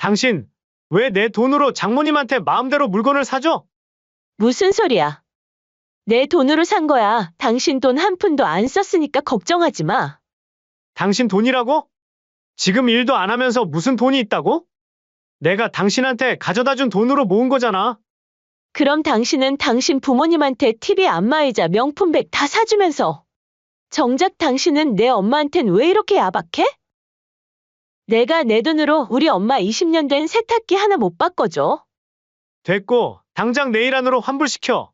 당신, 왜 내 돈으로 장모님한테 마음대로 물건을 사줘? 무슨 소리야? 내 돈으로 산 거야. 당신 돈 한 푼도 안 썼으니까 걱정하지 마. 당신 돈이라고? 지금 일도 안 하면서 무슨 돈이 있다고? 내가 당신한테 가져다 준 돈으로 모은 거잖아. 그럼 당신은 당신 부모님한테 TV 안마의자 명품백 다 사주면서 정작 당신은 내 엄마한텐 왜 이렇게 야박해? 내가 내 돈으로 우리 엄마 20년 된 세탁기 하나 못 바꿔줘. 됐고, 당장 내일 안으로 환불시켜.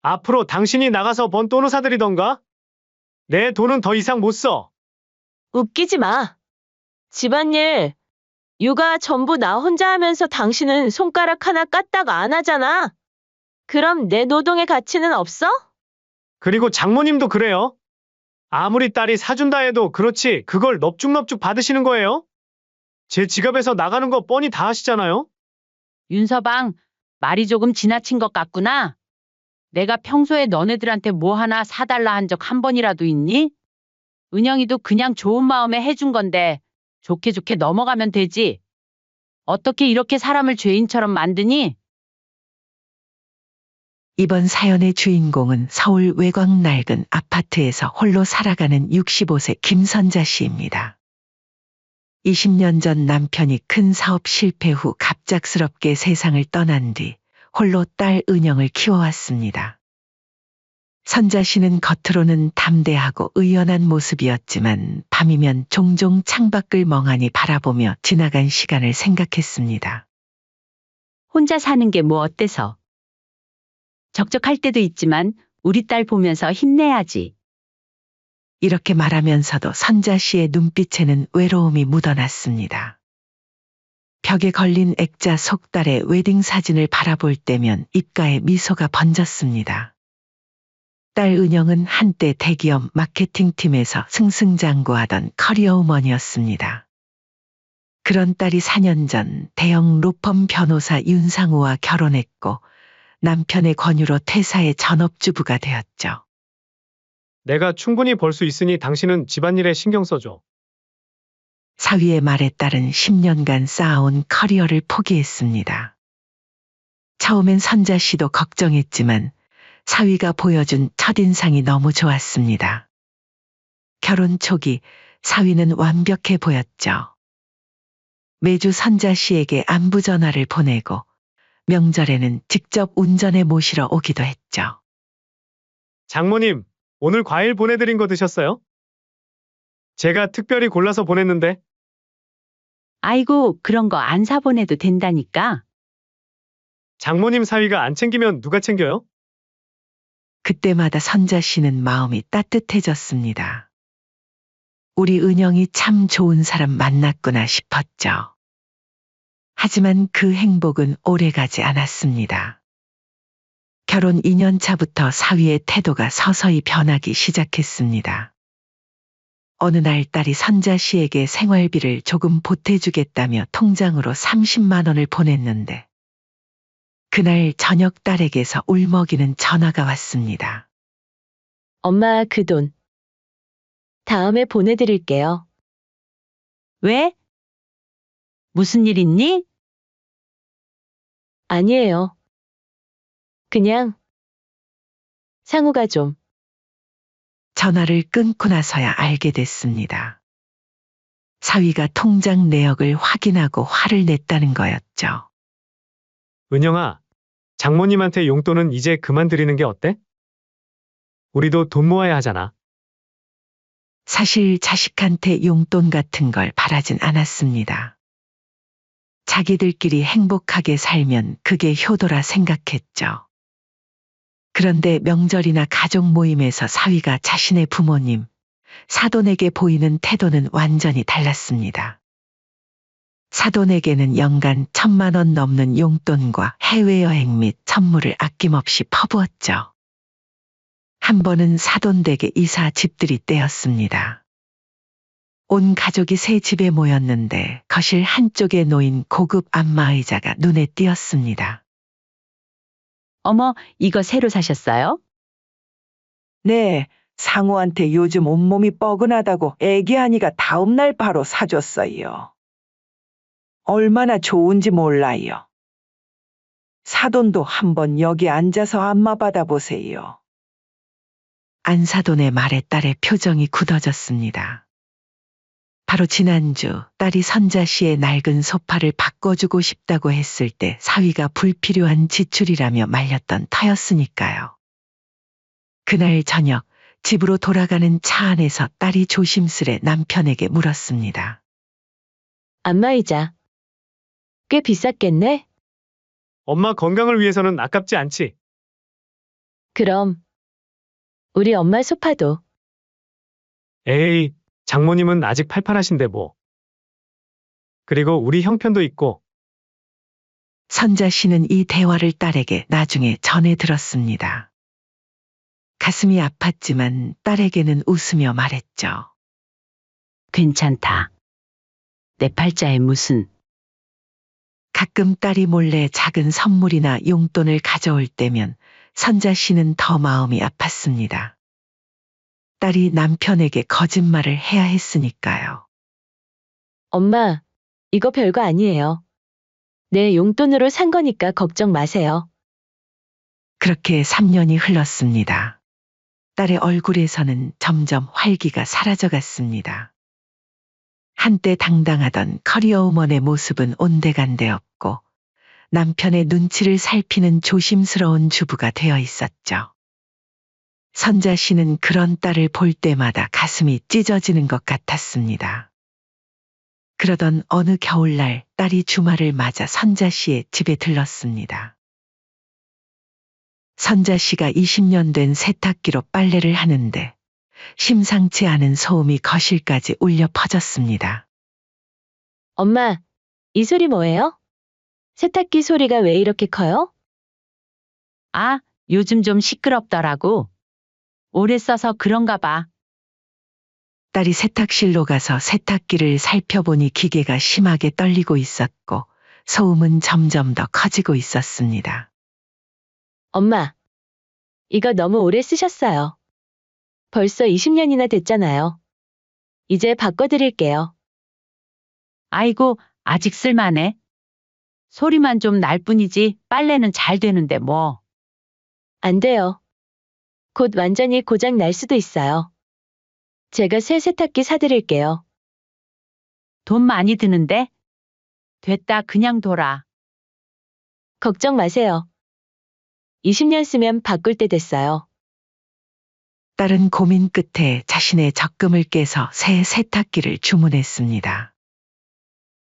앞으로 당신이 나가서 번 돈을 사드리던가? 내 돈은 더 이상 못 써. 웃기지 마. 집안일, 육아 전부 나 혼자 하면서 당신은 손가락 하나 까딱 안 하잖아. 그럼 내 노동의 가치는 없어? 그리고 장모님도 그래요. 아무리 딸이 사준다 해도 그렇지 그걸 넙죽넙죽 받으시는 거예요? 제 지갑에서 나가는 거 뻔히 다 하시잖아요? 윤서방, 말이 조금 지나친 것 같구나. 내가 평소에 너네들한테 뭐 하나 사달라 한 적 한 번이라도 있니? 은영이도 그냥 좋은 마음에 해준 건데 좋게 좋게 넘어가면 되지. 어떻게 이렇게 사람을 죄인처럼 만드니? 이번 사연의 주인공은 서울 외곽 낡은 아파트에서 홀로 살아가는 65세 김선자 씨입니다. 20년 전 남편이 큰 사업 실패 후 갑작스럽게 세상을 떠난 뒤 홀로 딸 은영을 키워왔습니다. 선자 씨는 겉으로는 담대하고 의연한 모습이었지만 밤이면 종종 창밖을 멍하니 바라보며 지나간 시간을 생각했습니다. 혼자 사는 게 뭐 어때서? 적적할 때도 있지만 우리 딸 보면서 힘내야지. 이렇게 말하면서도 선자 씨의 눈빛에는 외로움이 묻어났습니다. 벽에 걸린 액자 속달의 웨딩 사진을 바라볼 때면 입가에 미소가 번졌습니다. 딸 은영은 한때 대기업 마케팅팀에서 승승장구하던 커리어우먼이었습니다. 그런 딸이 4년 전 대형 로펌 변호사 윤상우와 결혼했고 남편의 권유로 퇴사해 전업주부가 되었죠. 내가 충분히 벌 수 있으니 당신은 집안일에 신경 써줘. 사위의 말에 따른 10년간 쌓아온 커리어를 포기했습니다. 처음엔 선자 씨도 걱정했지만 사위가 보여준 첫인상이 너무 좋았습니다. 결혼 초기 사위는 완벽해 보였죠. 매주 선자 씨에게 안부 전화를 보내고 명절에는 직접 운전해 모시러 오기도 했죠. 장모님, 오늘 과일 보내드린 거 드셨어요? 제가 특별히 골라서 보냈는데. 아이고, 그런 거 안 사보내도 된다니까. 장모님 사위가 안 챙기면 누가 챙겨요? 그때마다 선자 씨는 마음이 따뜻해졌습니다. 우리 은영이 참 좋은 사람 만났구나 싶었죠. 하지만 그 행복은 오래가지 않았습니다. 결혼 2년 차부터 사위의 태도가 서서히 변하기 시작했습니다. 어느 날 딸이 선자 씨에게 생활비를 조금 보태주겠다며 통장으로 30만 원을 보냈는데 그날 저녁 딸에게서 울먹이는 전화가 왔습니다. 엄마 그 돈. 다음에 보내드릴게요. 왜? 무슨 일 있니? 아니에요. 그냥 상우가 좀. 전화를 끊고 나서야 알게 됐습니다. 사위가 통장 내역을 확인하고 화를 냈다는 거였죠. 은영아, 장모님한테 용돈은 이제 그만 드리는 게 어때? 우리도 돈 모아야 하잖아. 사실 자식한테 용돈 같은 걸 바라진 않았습니다. 자기들끼리 행복하게 살면 그게 효도라 생각했죠. 그런데 명절이나 가족 모임에서 사위가 자신의 부모님, 사돈에게 보이는 태도는 완전히 달랐습니다. 사돈에게는 연간 1,000만 원 넘는 용돈과 해외여행 및 선물을 아낌없이 퍼부었죠. 한 번은 사돈 댁에 이사 집들이 때였습니다. 온 가족이 새 집에 모였는데 거실 한쪽에 놓인 고급 안마의자가 눈에 띄었습니다. 어머, 이거 새로 사셨어요? 네, 상우한테 요즘 온몸이 뻐근하다고 애기한이가 다음날 바로 사줬어요. 얼마나 좋은지 몰라요. 사돈도 한번 여기 앉아서 안마 받아보세요. 안사돈의 말에 딸의 표정이 굳어졌습니다. 바로 지난주 딸이 선자 씨의 낡은 소파를 바꿔주고 싶다고 했을 때 사위가 불필요한 지출이라며 말렸던 터였으니까요. 그날 저녁 집으로 돌아가는 차 안에서 딸이 조심스레 남편에게 물었습니다. 안마의자. 꽤 비쌌겠네? 엄마 건강을 위해서는 아깝지 않지. 그럼 우리 엄마 소파도. 에이, 장모님은 아직 팔팔하신데 뭐. 그리고 우리 형편도 있고. 선자 씨는 이 대화를 딸에게 나중에 전해 들었습니다. 가슴이 아팠지만 딸에게는 웃으며 말했죠. 괜찮다. 내 팔자에 무슨. 가끔 딸이 몰래 작은 선물이나 용돈을 가져올 때면 선자 씨는 더 마음이 아팠습니다. 딸이 남편에게 거짓말을 해야 했으니까요. 엄마, 이거 별거 아니에요. 내 용돈으로 산 거니까 걱정 마세요. 그렇게 3년이 흘렀습니다. 딸의 얼굴에서는 점점 활기가 사라져갔습니다. 한때 당당하던 커리어우먼의 모습은 온데간데 없고 남편의 눈치를 살피는 조심스러운 주부가 되어 있었죠. 선자 씨는 그런 딸을 볼 때마다 가슴이 찢어지는 것 같았습니다. 그러던 어느 겨울날 딸이 주말을 맞아 선자 씨의 집에 들렀습니다. 선자 씨가 20년 된 세탁기로 빨래를 하는데 심상치 않은 소음이 거실까지 울려 퍼졌습니다. 엄마, 이 소리 뭐예요? 세탁기 소리가 왜 이렇게 커요? 아, 요즘 좀 시끄럽더라고. 오래 써서 그런가 봐. 딸이 세탁실로 가서 세탁기를 살펴보니 기계가 심하게 떨리고 있었고 소음은 점점 더 커지고 있었습니다. 엄마, 이거 너무 오래 쓰셨어요. 벌써 20년이나 됐잖아요. 이제 바꿔드릴게요. 아이고, 아직 쓸만해. 소리만 좀 날 뿐이지 빨래는 잘 되는데 뭐. 안 돼요. 곧 완전히 고장 날 수도 있어요. 제가 새 세탁기 사드릴게요. 돈 많이 드는데? 됐다, 그냥 둬라. 걱정 마세요. 20년 쓰면 바꿀 때 됐어요. 딸은 고민 끝에 자신의 적금을 깨서 새 세탁기를 주문했습니다.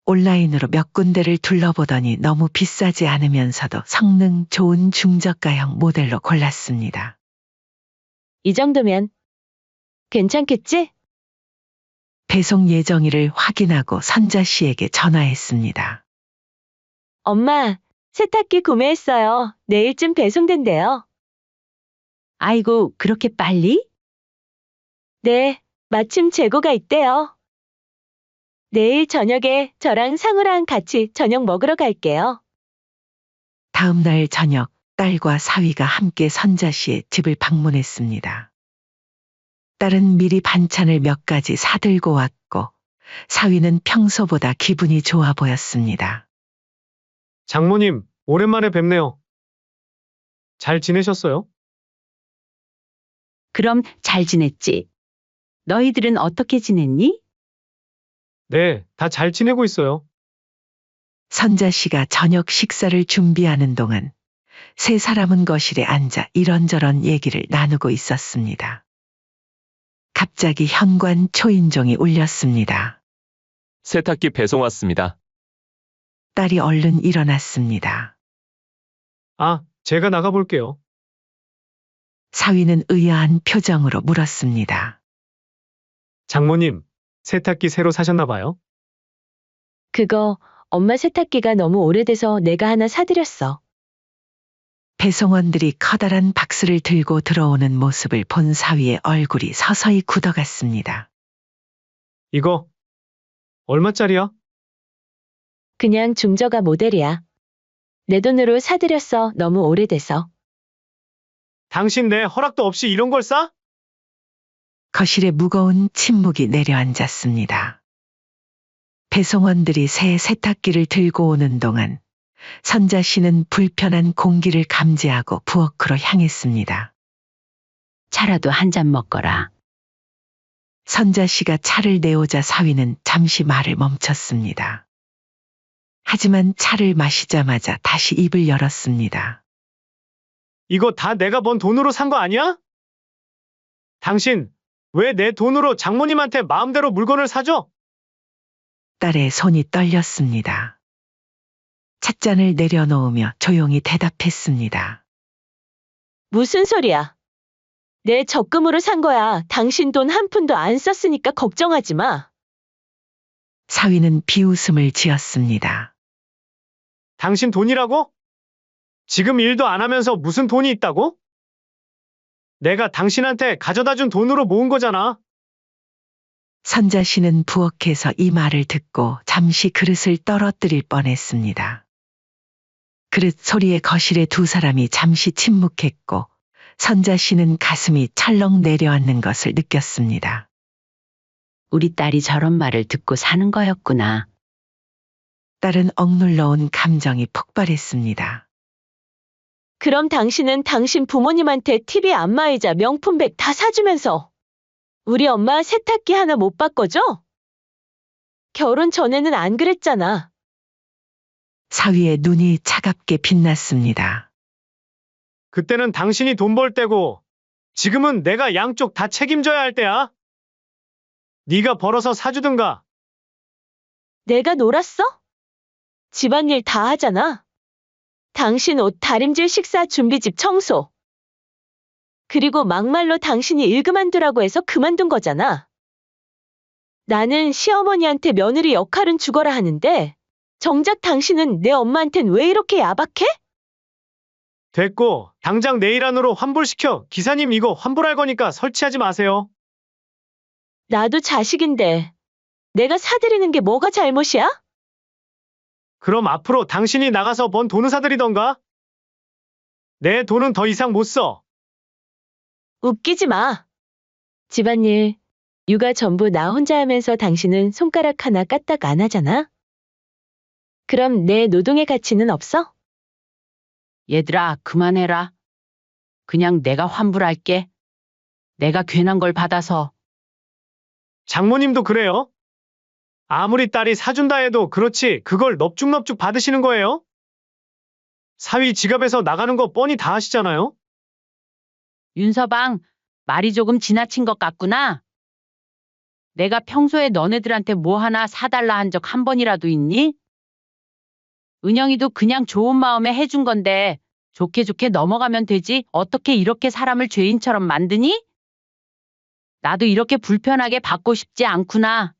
온라인으로 몇 군데를 둘러보더니 너무 비싸지 않으면서도 성능 좋은 중저가형 모델로 골랐습니다. 이 정도면 괜찮겠지? 배송 예정일을 확인하고 선자 씨에게 전화했습니다. 엄마, 세탁기 구매했어요. 내일쯤 배송된대요. 아이고, 그렇게 빨리? 네, 마침 재고가 있대요. 내일 저녁에 저랑 상우랑 같이 저녁 먹으러 갈게요. 다음 날 저녁 딸과 사위가 함께 선자 씨의 집을 방문했습니다. 딸은 미리 반찬을 몇 가지 사들고 왔고 사위는 평소보다 기분이 좋아 보였습니다. 장모님, 오랜만에 뵙네요. 잘 지내셨어요? 그럼 잘 지냈지? 너희들은 어떻게 지냈니? 네, 다 잘 지내고 있어요. 선자 씨가 저녁 식사를 준비하는 동안 세 사람은 거실에 앉아 이런저런 얘기를 나누고 있었습니다. 갑자기 현관 초인종이 울렸습니다. 세탁기 배송 왔습니다. 딸이 얼른 일어났습니다. 아, 제가 나가볼게요. 사위는 의아한 표정으로 물었습니다. 장모님, 세탁기 새로 사셨나 봐요? 그거 엄마 세탁기가 너무 오래돼서 내가 하나 사드렸어. 배송원들이 커다란 박스를 들고 들어오는 모습을 본 사위의 얼굴이 서서히 굳어갔습니다. 이거 얼마짜리야? 그냥 중저가 모델이야. 내 돈으로 사드렸어. 너무 오래돼서. 당신 내 허락도 없이 이런 걸 싸? 거실에 무거운 침묵이 내려앉았습니다. 배송원들이 새 세탁기를 들고 오는 동안 선자 씨는 불편한 공기를 감지하고 부엌으로 향했습니다. 차라도 한 잔 먹거라. 선자 씨가 차를 내오자 사위는 잠시 말을 멈췄습니다. 하지만 차를 마시자마자 다시 입을 열었습니다. 이거 다 내가 번 돈으로 산 거 아니야? 당신, 왜 내 돈으로 장모님한테 마음대로 물건을 사줘? 딸의 손이 떨렸습니다. 찻잔을 내려놓으며 조용히 대답했습니다. 무슨 소리야? 내 적금으로 산 거야. 당신 돈 한 푼도 안 썼으니까 걱정하지 마. 사위는 비웃음을 지었습니다. 당신 돈이라고? 지금 일도 안 하면서 무슨 돈이 있다고? 내가 당신한테 가져다 준 돈으로 모은 거잖아. 선자 씨는 부엌에서 이 말을 듣고 잠시 그릇을 떨어뜨릴 뻔했습니다. 그릇 소리에 거실에 두 사람이 잠시 침묵했고 선자 씨는 가슴이 철렁 내려앉는 것을 느꼈습니다. 우리 딸이 저런 말을 듣고 사는 거였구나. 딸은 억눌러온 감정이 폭발했습니다. 그럼 당신은 당신 부모님한테 TV 안마의자 명품백 다 사주면서 우리 엄마 세탁기 하나 못 바꿔줘? 결혼 전에는 안 그랬잖아. 사위의 눈이 차갑게 빛났습니다. 그때는 당신이 돈 벌 때고 지금은 내가 양쪽 다 책임져야 할 때야. 네가 벌어서 사주든가. 내가 놀았어? 집안일 다 하잖아. 당신 옷 다림질 식사 준비집 청소. 그리고 막말로 당신이 일 그만두라고 해서 그만둔 거잖아. 나는 시어머니한테 며느리 역할은 죽어라 하는데 정작 당신은 내 엄마한텐 왜 이렇게 야박해? 됐고, 당장 내일 안으로 환불시켜. 기사님 이거 환불할 거니까 설치하지 마세요. 나도 자식인데 내가 사드리는 게 뭐가 잘못이야? 그럼 앞으로 당신이 나가서 번 돈을 사드리던가? 내 돈은 더 이상 못 써. 웃기지 마. 집안일, 육아 전부 나 혼자 하면서 당신은 손가락 하나 까딱 안 하잖아? 그럼 내 노동의 가치는 없어? 얘들아, 그만해라. 그냥 내가 환불할게. 내가 괜한 걸 받아서. 장모님도 그래요? 아무리 딸이 사준다 해도 그렇지 그걸 넙죽넙죽 받으시는 거예요? 사위 지갑에서 나가는 거 뻔히 다 아시잖아요? 윤서방, 말이 조금 지나친 것 같구나. 내가 평소에 너네들한테 뭐 하나 사달라 한 적 한 번이라도 있니? 은영이도 그냥 좋은 마음에 해준 건데 좋게 좋게 넘어가면 되지 어떻게 이렇게 사람을 죄인처럼 만드니? 나도 이렇게 불편하게 받고 싶지 않구나.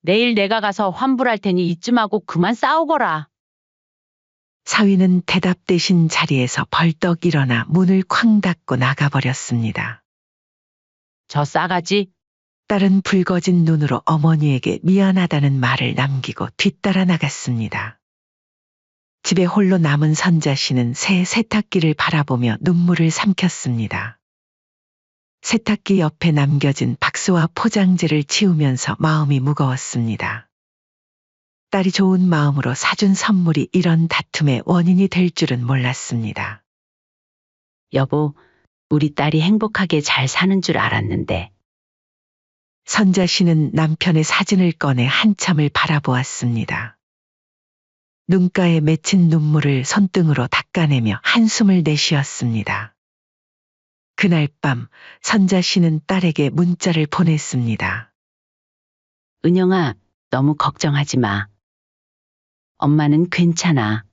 내일 내가 가서 환불할 테니 이쯤 하고 그만 싸우거라. 사위는 대답 대신 자리에서 벌떡 일어나 문을 쾅 닫고 나가버렸습니다. 저 싸가지. 딸은 붉어진 눈으로 어머니에게 미안하다는 말을 남기고 뒤따라 나갔습니다. 집에 홀로 남은 선자 씨는 새 세탁기를 바라보며 눈물을 삼켰습니다. 세탁기 옆에 남겨진 박스와 포장재를 치우면서 마음이 무거웠습니다. 딸이 좋은 마음으로 사준 선물이 이런 다툼의 원인이 될 줄은 몰랐습니다. 여보, 우리 딸이 행복하게 잘 사는 줄 알았는데. 선자 씨는 남편의 사진을 꺼내 한참을 바라보았습니다. 눈가에 맺힌 눈물을 손등으로 닦아내며 한숨을 내쉬었습니다. 그날 밤 선자 씨는 딸에게 문자를 보냈습니다. 은영아, 너무 걱정하지 마. 엄마는 괜찮아.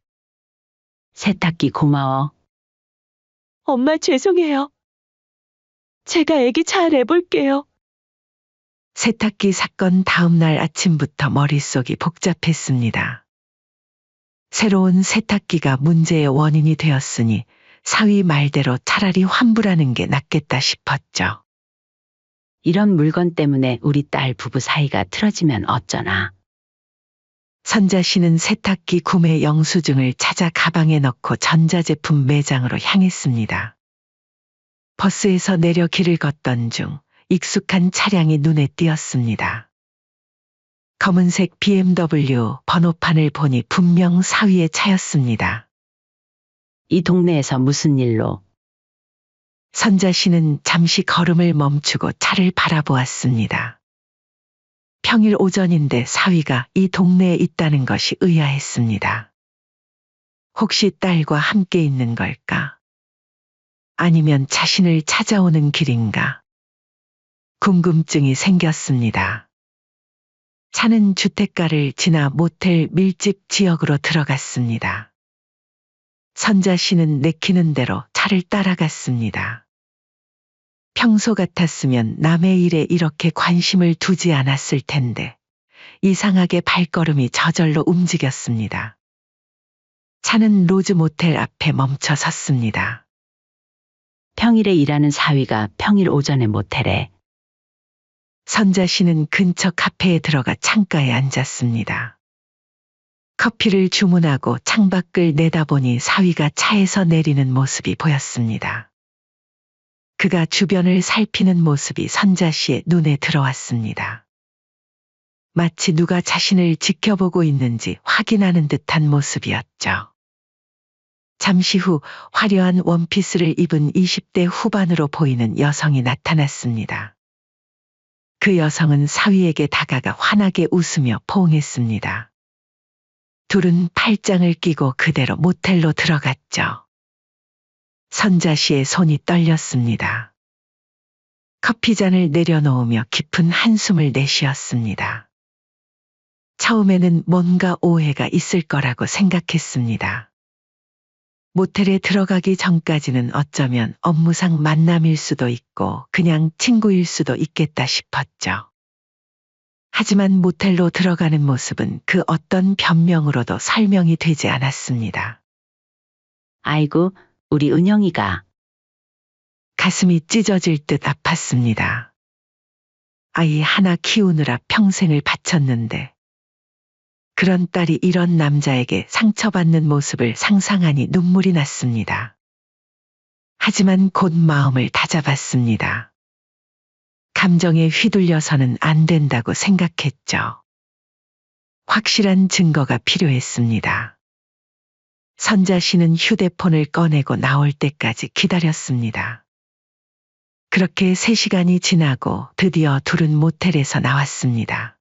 세탁기 고마워. 엄마 죄송해요. 제가 애기 잘 해볼게요. 세탁기 사건 다음 날 아침부터 머릿속이 복잡했습니다. 새로운 세탁기가 문제의 원인이 되었으니 사위 말대로 차라리 환불하는 게 낫겠다 싶었죠. 이런 물건 때문에 우리 딸 부부 사이가 틀어지면 어쩌나. 선자 씨는 세탁기 구매 영수증을 찾아 가방에 넣고 전자제품 매장으로 향했습니다. 버스에서 내려 길을 걷던 중 익숙한 차량이 눈에 띄었습니다. 검은색 BMW 번호판을 보니 분명 사위의 차였습니다. 이 동네에서 무슨 일로? 선자 씨는 잠시 걸음을 멈추고 차를 바라보았습니다. 평일 오전인데 사위가 이 동네에 있다는 것이 의아했습니다. 혹시 딸과 함께 있는 걸까? 아니면 자신을 찾아오는 길인가? 궁금증이 생겼습니다. 차는 주택가를 지나 모텔 밀집 지역으로 들어갔습니다. 선자 씨는 내키는 대로 차를 따라갔습니다. 평소 같았으면 남의 일에 이렇게 관심을 두지 않았을 텐데 이상하게 발걸음이 저절로 움직였습니다. 차는 로즈 모텔 앞에 멈춰 섰습니다. 평일에 일하는 사위가 평일 오전에 모텔에. 선자 씨는 근처 카페에 들어가 창가에 앉았습니다. 커피를 주문하고 창밖을 내다보니 사위가 차에서 내리는 모습이 보였습니다. 그가 주변을 살피는 모습이 선자 씨의 눈에 들어왔습니다. 마치 누가 자신을 지켜보고 있는지 확인하는 듯한 모습이었죠. 잠시 후 화려한 원피스를 입은 20대 후반으로 보이는 여성이 나타났습니다. 그 여성은 사위에게 다가가 환하게 웃으며 포옹했습니다. 둘은 팔짱을 끼고 그대로 모텔로 들어갔죠. 선자 씨의 손이 떨렸습니다. 커피잔을 내려놓으며 깊은 한숨을 내쉬었습니다. 처음에는 뭔가 오해가 있을 거라고 생각했습니다. 모텔에 들어가기 전까지는 어쩌면 업무상 만남일 수도 있고 그냥 친구일 수도 있겠다 싶었죠. 하지만 모텔로 들어가는 모습은 그 어떤 변명으로도 설명이 되지 않았습니다. 아이고, 우리 은영이가. 가슴이 찢어질 듯 아팠습니다. 아이 하나 키우느라 평생을 바쳤는데 그런 딸이 이런 남자에게 상처받는 모습을 상상하니 눈물이 났습니다. 하지만 곧 마음을 다잡았습니다. 감정에 휘둘려서는 안 된다고 생각했죠. 확실한 증거가 필요했습니다. 선자 씨는 휴대폰을 꺼내고 나올 때까지 기다렸습니다. 그렇게 3시간이 지나고 드디어 둘은 모텔에서 나왔습니다.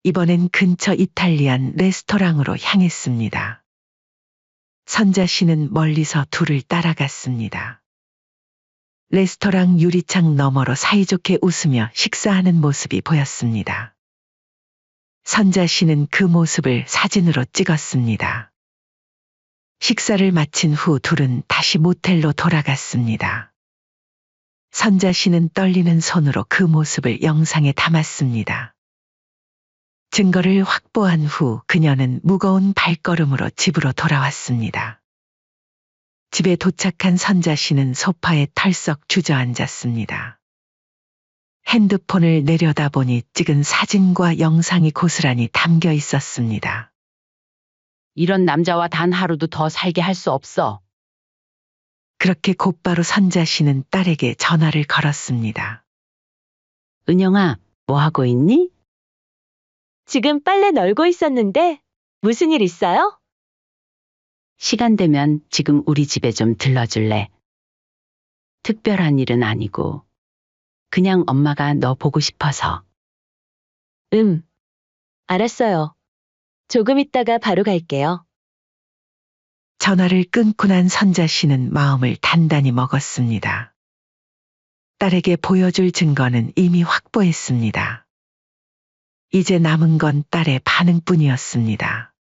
이번엔 근처 이탈리안 레스토랑으로 향했습니다. 선자 씨는 멀리서 둘을 따라갔습니다. 레스토랑 유리창 너머로 사이좋게 웃으며 식사하는 모습이 보였습니다. 선자 씨는 그 모습을 사진으로 찍었습니다. 식사를 마친 후 둘은 다시 모텔로 돌아갔습니다. 선자 씨는 떨리는 손으로 그 모습을 영상에 담았습니다. 증거를 확보한 후 그녀는 무거운 발걸음으로 집으로 돌아왔습니다. 집에 도착한 선자 씨는 소파에 털썩 주저앉았습니다. 핸드폰을 내려다보니 찍은 사진과 영상이 고스란히 담겨 있었습니다. 이런 남자와 단 하루도 더 살게 할 수 없어. 그렇게 곧바로 선자 씨는 딸에게 전화를 걸었습니다. 은영아, 뭐 하고 있니? 지금 빨래 널고 있었는데 무슨 일 있어요? 시간 되면 지금 우리 집에 좀 들러줄래? 특별한 일은 아니고 그냥 엄마가 너 보고 싶어서. 알았어요. 조금 있다가 바로 갈게요. 전화를 끊고 난 선자 씨는 마음을 단단히 먹었습니다. 딸에게 보여줄 증거는 이미 확보했습니다. 이제 남은 건 딸의 반응뿐이었습니다.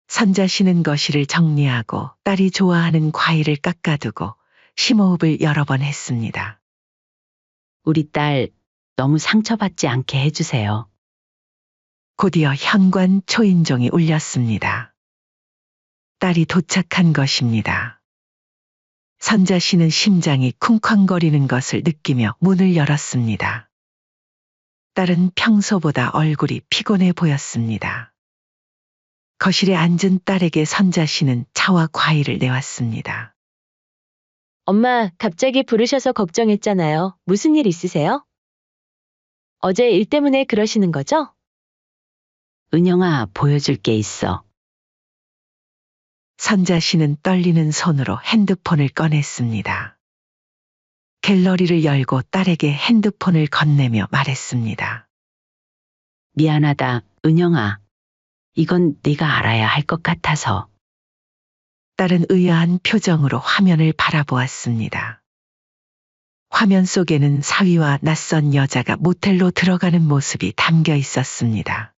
선자 씨는 거실을 정리하고 딸이 좋아하는 과일을 깎아두고 심호흡을 여러 번 했습니다. 우리 딸 너무 상처받지 않게 해주세요. 곧이어 현관 초인종이 울렸습니다. 딸이 도착한 것입니다. 선자 씨는 심장이 쿵쾅거리는 것을 느끼며 문을 열었습니다. 딸은 평소보다 얼굴이 피곤해 보였습니다. 거실에 앉은 딸에게 선자 씨는 차와 과일을 내왔습니다. 엄마, 갑자기 부르셔서 걱정했잖아요. 무슨 일 있으세요? 어제 일 때문에 그러시는 거죠? 은영아, 보여줄 게 있어. 선자 씨는 떨리는 손으로 핸드폰을 꺼냈습니다. 갤러리를 열고 딸에게 핸드폰을 건네며 말했습니다. 미안하다, 은영아. 이건 네가 알아야 할 것 같아서. 딸은 의아한 표정으로 화면을 바라보았습니다. 화면 속에는 사위와 낯선 여자가 모텔로 들어가는 모습이 담겨 있었습니다.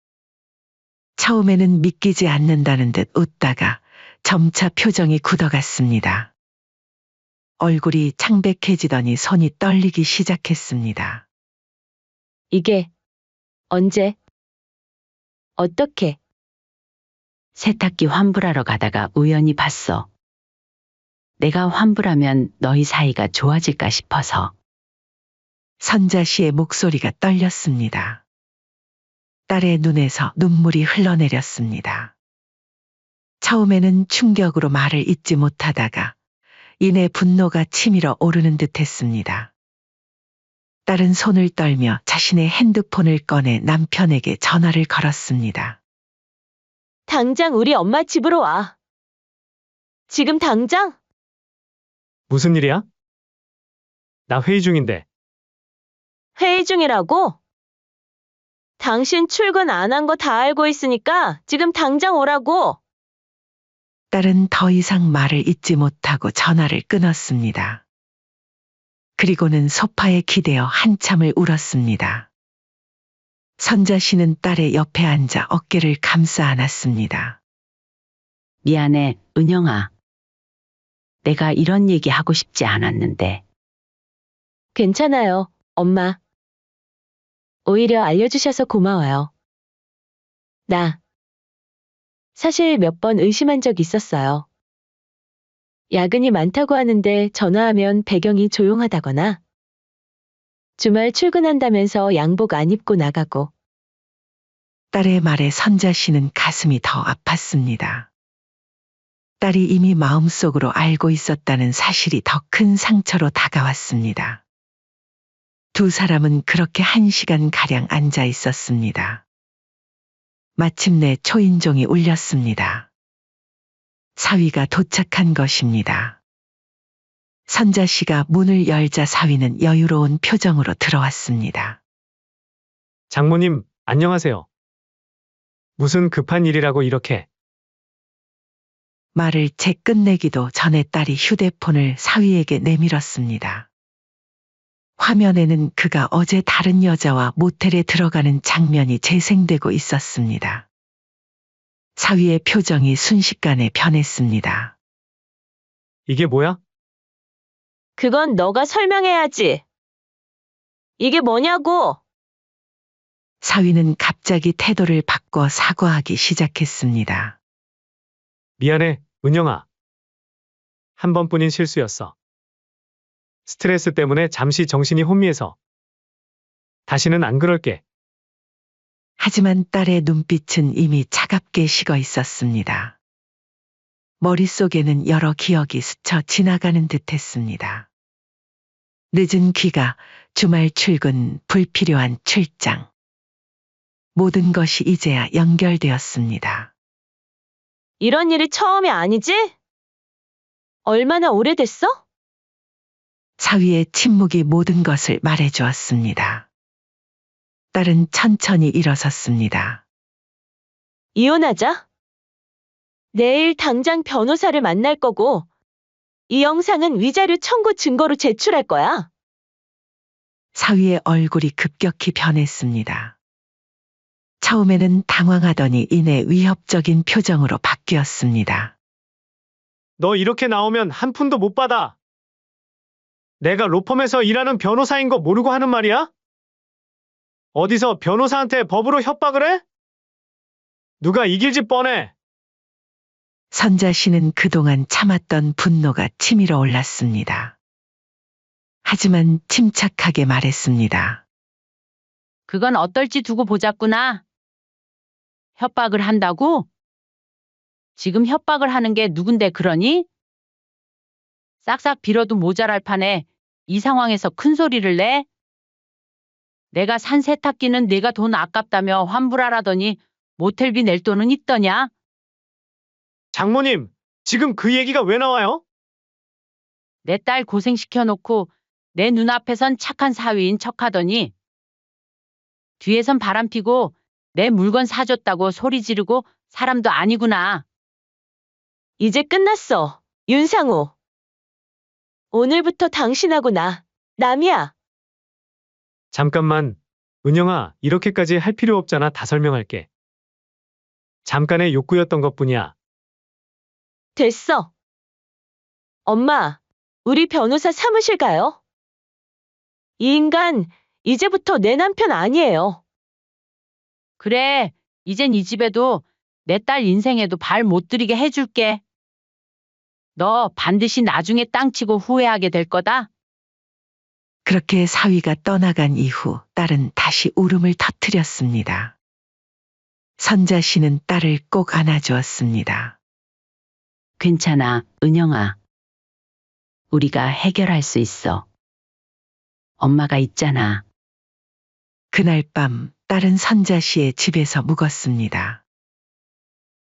처음에는 믿기지 않는다는 듯 웃다가 점차 표정이 굳어갔습니다. 얼굴이 창백해지더니 손이 떨리기 시작했습니다. 이게 언제? 어떻게? 세탁기 환불하러 가다가 우연히 봤어. 내가 환불하면 너희 사이가 좋아질까 싶어서. 선자 씨의 목소리가 떨렸습니다. 딸의 눈에서 눈물이 흘러내렸습니다. 처음에는 충격으로 말을 잇지 못하다가 이내 분노가 치밀어 오르는 듯 했습니다. 딸은 손을 떨며 자신의 핸드폰을 꺼내 남편에게 전화를 걸었습니다. 당장 우리 엄마 집으로 와. 지금 당장? 무슨 일이야? 나 회의 중인데. 회의 중이라고? 당신 출근 안 한 거 다 알고 있으니까 지금 당장 오라고. 딸은 더 이상 말을 잇지 못하고 전화를 끊었습니다. 그리고는 소파에 기대어 한참을 울었습니다. 선자 씨는 딸의 옆에 앉아 어깨를 감싸 안았습니다. 미안해, 은영아. 내가 이런 얘기 하고 싶지 않았는데. 괜찮아요, 엄마. 오히려 알려주셔서 고마워요. 나 사실 몇 번 의심한 적 있었어요. 야근이 많다고 하는데 전화하면 배경이 조용하다거나 주말 출근한다면서 양복 안 입고 나가고. 딸의 말에 선자 씨는 가슴이 더 아팠습니다. 딸이 이미 마음속으로 알고 있었다는 사실이 더 큰 상처로 다가왔습니다. 두 사람은 그렇게 1시간가량 앉아 있었습니다. 마침내 초인종이 울렸습니다. 사위가 도착한 것입니다. 선자 씨가 문을 열자 사위는 여유로운 표정으로 들어왔습니다. 장모님, 안녕하세요. 무슨 급한 일이라고 이렇게. 말을 채 끝내기도 전에 딸이 휴대폰을 사위에게 내밀었습니다. 화면에는 그가 어제 다른 여자와 모텔에 들어가는 장면이 재생되고 있었습니다. 사위의 표정이 순식간에 변했습니다. 이게 뭐야? 그건 너가 설명해야지. 이게 뭐냐고. 사위는 갑자기 태도를 바꿔 사과하기 시작했습니다. 미안해, 은영아. 한 번뿐인 실수였어. 스트레스 때문에 잠시 정신이 혼미해서. 다시는 안 그럴게. 하지만 딸의 눈빛은 이미 차갑게 식어 있었습니다. 머릿속에는 여러 기억이 스쳐 지나가는 듯 했습니다. 늦은 귀가, 주말 출근, 불필요한 출장. 모든 것이 이제야 연결되었습니다. 이런 일이 처음이 아니지? 얼마나 오래됐어? 사위의 침묵이 모든 것을 말해주었습니다. 딸은 천천히 일어섰습니다. 이혼하자. 내일 당장 변호사를 만날 거고, 이 영상은 위자료 청구 증거로 제출할 거야. 사위의 얼굴이 급격히 변했습니다. 처음에는 당황하더니 이내 위협적인 표정으로 바뀌었습니다. 너 이렇게 나오면 한 푼도 못 받아. 내가 로펌에서 일하는 변호사인 거 모르고 하는 말이야? 어디서 변호사한테 법으로 협박을 해? 누가 이길 집 뻔해. 선자 씨는 그동안 참았던 분노가 치밀어 올랐습니다. 하지만 침착하게 말했습니다. 그건 어떨지 두고 보자꾸나. 협박을 한다고? 지금 협박을 하는 게 누군데 그러니? 싹싹 빌어도 모자랄 판에 이 상황에서 큰 소리를 내? 내가 산 세탁기는 내가 돈 아깝다며 환불하라더니 모텔비 낼 돈은 있더냐? 장모님, 지금 그 얘기가 왜 나와요? 내 딸 고생시켜놓고 내 눈앞에선 착한 사위인 척하더니 뒤에선 바람피고 내 물건 사줬다고 소리 지르고 사람도 아니구나. 이제 끝났어. 윤상우. 오늘부터 당신하고 남이야. 잠깐만. 은영아, 이렇게까지 할 필요 없잖아. 다 설명할게. 잠깐의 욕구였던 것뿐이야. 됐어. 엄마, 우리 변호사 사무실 가요. 이 인간, 이제부터 내 남편 아니에요. 그래, 이젠 이 집에도 내 딸 인생에도 발 못 들이게 해줄게. 너 반드시 나중에 땅 치고 후회하게 될 거다. 그렇게 사위가 떠나간 이후 딸은 다시 울음을 터뜨렸습니다. 선자 씨는 딸을 꼭 안아주었습니다. 괜찮아, 은영아. 우리가 해결할 수 있어. 엄마가 있잖아. 그날 밤 딸은 선자 씨의 집에서 묵었습니다.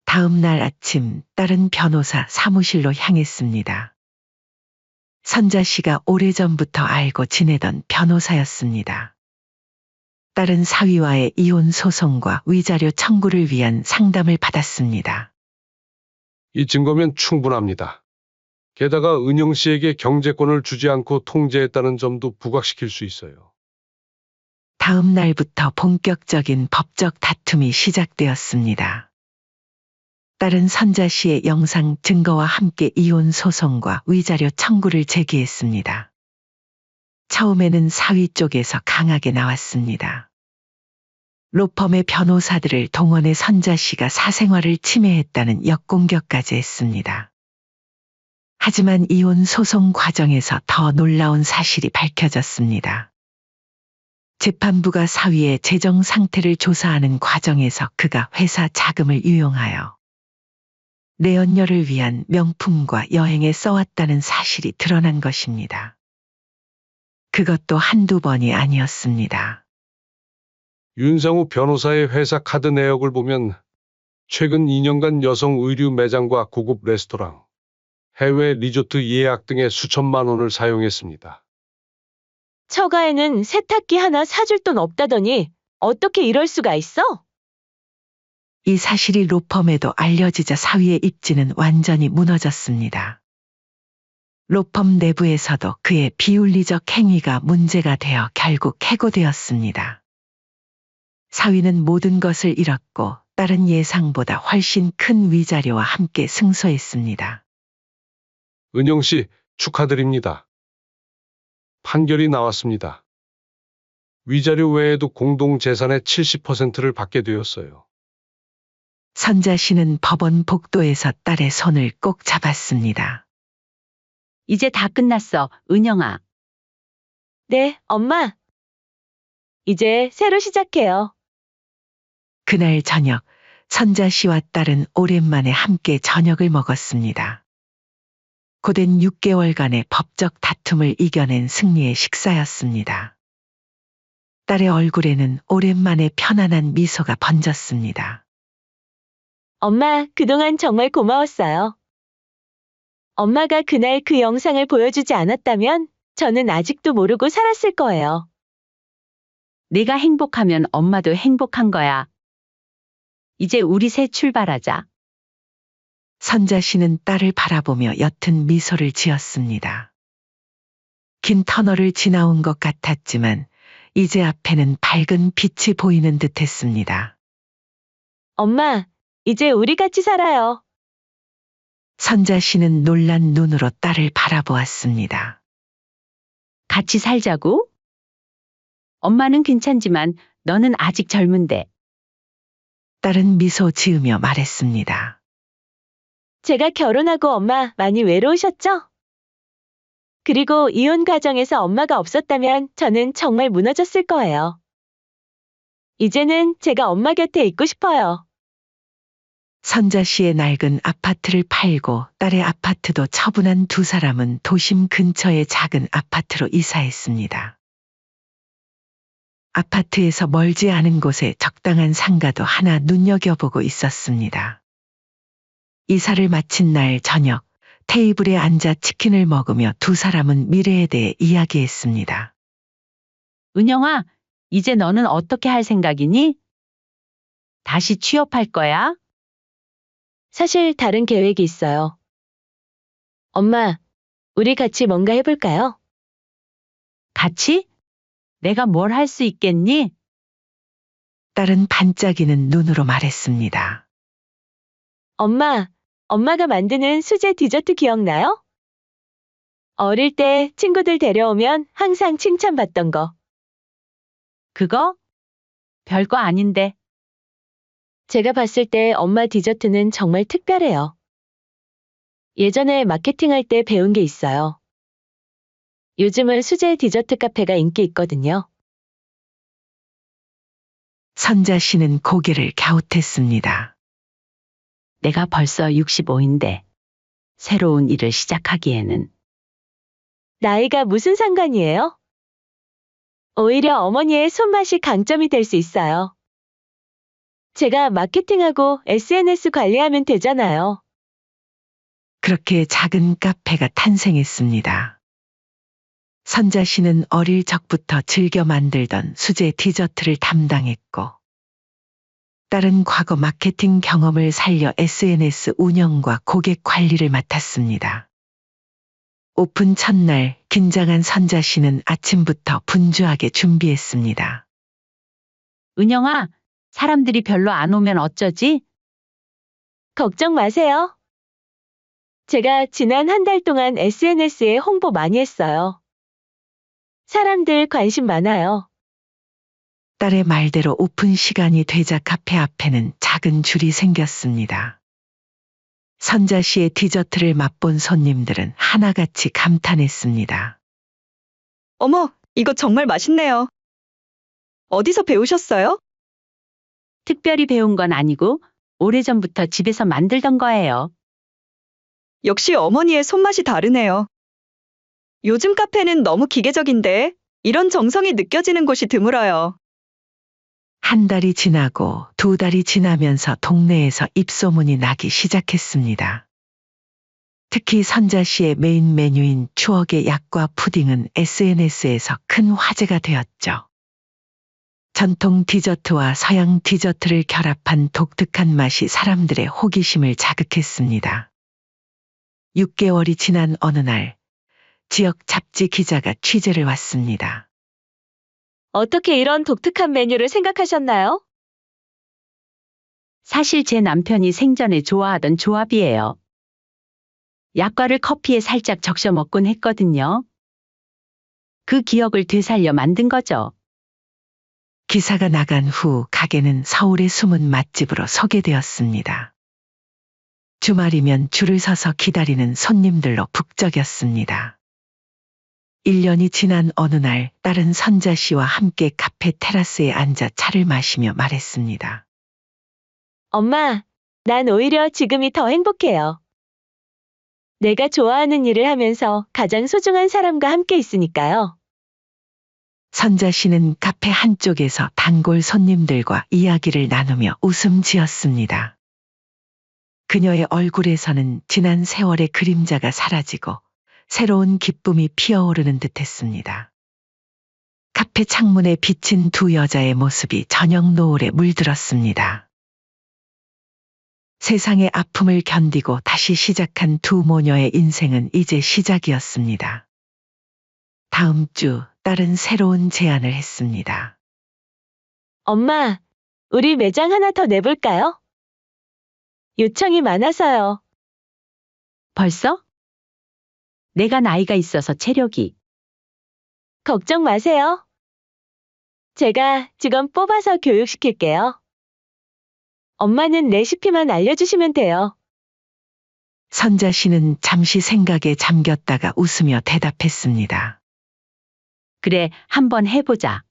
다음 날 아침 딸은 변호사 사무실로 향했습니다. 선자 씨가 오래전부터 알고 지내던 변호사였습니다. 딸은 사위와의 이혼 소송과 위자료 청구를 위한 상담을 받았습니다. 이 증거면 충분합니다. 게다가 은영 씨에게 경제권을 주지 않고 통제했다는 점도 부각시킬 수 있어요. 다음 날부터 본격적인 법적 다툼이 시작되었습니다. 딸은 선자 씨의 영상 증거와 함께 이혼 소송과 위자료 청구를 제기했습니다. 처음에는 사위 쪽에서 강하게 나왔습니다. 로펌의 변호사들을 동원해 선자 씨가 사생활을 침해했다는 역공격까지 했습니다. 하지만 이혼 소송 과정에서 더 놀라운 사실이 밝혀졌습니다. 재판부가 사위의 재정 상태를 조사하는 과정에서 그가 회사 자금을 유용하여 내연녀를 위한 명품과 여행에 써왔다는 사실이 드러난 것입니다. 그것도 한두 번이 아니었습니다. 윤상우 변호사의 회사 카드 내역을 보면 최근 2년간 여성 의류 매장과 고급 레스토랑, 해외 리조트 예약 등에 수천만 원을 사용했습니다. 처가에는 세탁기 하나 사줄 돈 없다더니 어떻게 이럴 수가 있어? 이 사실이 로펌에도 알려지자 사위의 입지는 완전히 무너졌습니다. 로펌 내부에서도 그의 비윤리적 행위가 문제가 되어 결국 해고되었습니다. 사위는 모든 것을 잃었고 딸은 예상보다 훨씬 큰 위자료와 함께 승소했습니다. 은영 씨, 축하드립니다. 판결이 나왔습니다. 위자료 외에도 공동 재산의 70%를 받게 되었어요. 선자 씨는 법원 복도에서 딸의 손을 꼭 잡았습니다. 이제 다 끝났어, 은영아. 네, 엄마. 이제 새로 시작해요. 그날 저녁, 선자 씨와 딸은 오랜만에 함께 저녁을 먹었습니다. 고된 6개월간의 법적 다툼을 이겨낸 승리의 식사였습니다. 딸의 얼굴에는 오랜만에 편안한 미소가 번졌습니다. 엄마, 그동안 정말 고마웠어요. 엄마가 그날 그 영상을 보여주지 않았다면 저는 아직도 모르고 살았을 거예요. 내가 행복하면 엄마도 행복한 거야. 이제 우리 새 출발하자. 선자 씨는 딸을 바라보며 옅은 미소를 지었습니다. 긴 터널을 지나온 것 같았지만 이제 앞에는 밝은 빛이 보이는 듯했습니다. 엄마, 이제 우리 같이 살아요. 선자 씨는 놀란 눈으로 딸을 바라보았습니다. 같이 살자고? 엄마는 괜찮지만 너는 아직 젊은데. 딸은 미소 지으며 말했습니다. 제가 결혼하고 엄마 많이 외로우셨죠? 그리고 이혼 과정에서 엄마가 없었다면 저는 정말 무너졌을 거예요. 이제는 제가 엄마 곁에 있고 싶어요. 선자 씨의 낡은 아파트를 팔고 딸의 아파트도 처분한 두 사람은 도심 근처의 작은 아파트로 이사했습니다. 아파트에서 멀지 않은 곳에 적당한 상가도 하나 눈여겨보고 있었습니다. 이사를 마친 날 저녁, 테이블에 앉아 치킨을 먹으며 두 사람은 미래에 대해 이야기했습니다. 은영아, 이제 너는 어떻게 할 생각이니? 다시 취업할 거야? 사실 다른 계획이 있어요. 엄마, 우리 같이 뭔가 해볼까요? 같이? 내가 뭘 할 수 있겠니? 딸은 반짝이는 눈으로 말했습니다. 엄마가 만드는 수제 디저트 기억나요? 어릴 때 친구들 데려오면 항상 칭찬받던 거. 그거? 별거 아닌데. 제가 봤을 때 엄마 디저트는 정말 특별해요. 예전에 마케팅할 때 배운 게 있어요. 요즘은 수제 디저트 카페가 인기 있거든요. 선자 씨는 고개를 갸웃했습니다. 내가 벌써 65인데 새로운 일을 시작하기에는. 나이가 무슨 상관이에요? 오히려 어머니의 손맛이 강점이 될 수 있어요. 제가 마케팅하고 SNS 관리하면 되잖아요. 그렇게 작은 카페가 탄생했습니다. 선자 씨는 어릴 적부터 즐겨 만들던 수제 디저트를 담당했고, 딸은 과거 마케팅 경험을 살려 SNS 운영과 고객 관리를 맡았습니다. 오픈 첫날 긴장한 선자 씨는 아침부터 분주하게 준비했습니다. 은영아, 사람들이 별로 안 오면 어쩌지? 걱정 마세요. 제가 지난 한 달 동안 SNS에 홍보 많이 했어요. 사람들 관심 많아요. 딸의 말대로 오픈 시간이 되자 카페 앞에는 작은 줄이 생겼습니다. 선자 씨의 디저트를 맛본 손님들은 하나같이 감탄했습니다. 어머, 이거 정말 맛있네요. 어디서 배우셨어요? 특별히 배운 건 아니고 오래전부터 집에서 만들던 거예요. 역시 어머니의 손맛이 다르네요. 요즘 카페는 너무 기계적인데 이런 정성이 느껴지는 곳이 드물어요. 한 달이 지나고 두 달이 지나면서 동네에서 입소문이 나기 시작했습니다. 특히 선자 씨의 메인 메뉴인 추억의 약과 푸딩은 SNS에서 큰 화제가 되었죠. 전통 디저트와 서양 디저트를 결합한 독특한 맛이 사람들의 호기심을 자극했습니다. 6개월이 지난 어느 날, 지역 잡지 기자가 취재를 왔습니다. 어떻게 이런 독특한 메뉴를 생각하셨나요? 사실 제 남편이 생전에 좋아하던 조합이에요. 약과를 커피에 살짝 적셔 먹곤 했거든요. 그 기억을 되살려 만든 거죠. 기사가 나간 후 가게는 서울의 숨은 맛집으로 소개되었습니다. 주말이면 줄을 서서 기다리는 손님들로 북적였습니다. 1년이 지난 어느 날 딸은 선자 씨와 함께 카페 테라스에 앉아 차를 마시며 말했습니다. 엄마, 난 오히려 지금이 더 행복해요. 내가 좋아하는 일을 하면서 가장 소중한 사람과 함께 있으니까요. 선자 씨는 카페 한쪽에서 단골 손님들과 이야기를 나누며 웃음 지었습니다. 그녀의 얼굴에서는 지난 세월의 그림자가 사라지고 새로운 기쁨이 피어오르는 듯했습니다. 카페 창문에 비친 두 여자의 모습이 저녁 노을에 물들었습니다. 세상의 아픔을 견디고 다시 시작한 두 모녀의 인생은 이제 시작이었습니다. 다음 주 딸은 새로운 제안을 했습니다. 엄마, 우리 매장 하나 더 내볼까요? 요청이 많아서요. 벌써? 내가 나이가 있어서 체력이. 걱정 마세요. 제가 직원 뽑아서 교육시킬게요. 엄마는 레시피만 알려주시면 돼요. 선자 씨는 잠시 생각에 잠겼다가 웃으며 대답했습니다. 그래, 한번 해보자.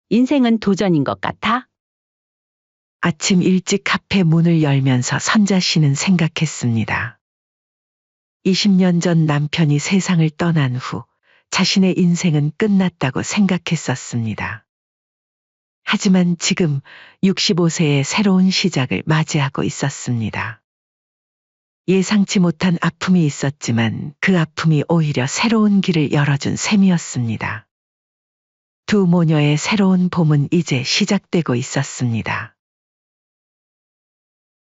인생은 도전인 것 같아? 아침 일찍 카페 문을 열면서 선자 씨는 생각했습니다. 20년 전 남편이 세상을 떠난 후 자신의 인생은 끝났다고 생각했었습니다. 하지만 지금 65세의 새로운 시작을 맞이하고 있었습니다. 예상치 못한 아픔이 있었지만 그 아픔이 오히려 새로운 길을 열어준 셈이었습니다. 두 모녀의 새로운 봄은 이제 시작되고 있었습니다.